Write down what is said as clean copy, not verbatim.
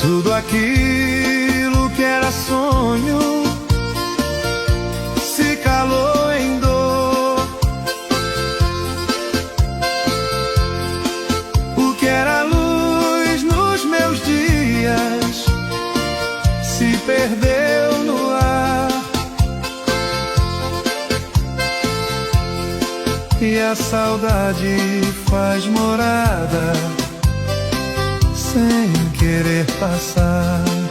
Tudo aquilo que era sonho se calou em dor. O que era luz nos meus dias se perdeu no ar. E a saudade faz morada sem querer passar.